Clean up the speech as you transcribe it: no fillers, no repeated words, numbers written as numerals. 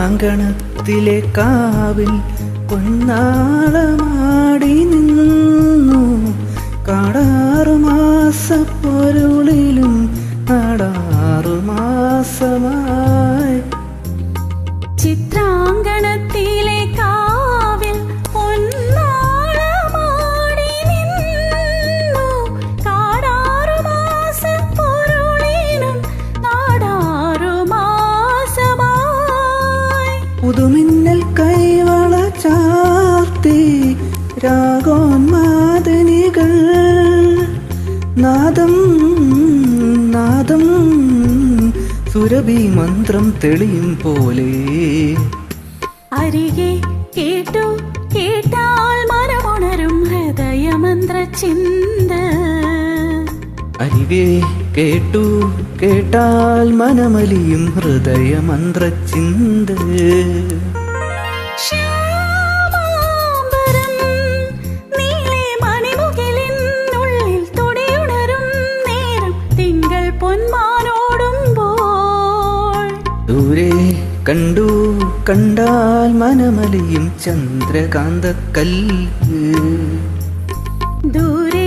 ചിത്രാങ്കണത്തിലെ കാവിൽ പൊന്നാളമാടി നിന്നു. കാടാറുമാസപ്പൊരുളിലും നാടാറുമാസമായി. ചിത്രാങ്കണത്തിലെ കാവിൽ പൊന്നാളമാടി നിന്നു. കാടാറുമാസപ്പൊരുളിലും നാടാറുമാസമായി. പുതുമിന്നൽ കൈവള ചാർത്തി രാഗോന്മാദനികൾ നാദം നാദം സുരഭി മന്ത്രം തെളിയും പോലെ. അരികെ കേട്ടു കേട്ടാൽ മനമുണരും ഹൃദയമന്ത്ര ചിന്ത. അരികെ കേട്ടു കേട്ടാൽ മനമലിയും ഹൃദയമന്ത്ര ചിന്ത. ശ്യാമാംബരം നീളെ മണിമുകിലിനുള്ളിൽ തുടിയുണരും നേരം തിങ്കൾ പൊന്മാനോടുമ്പോൾ. ദൂരെ കണ്ടു കണ്ടാൽ മനമലിയും ചന്ദ്രകാന്തക്കല്ല്. ദൂരെ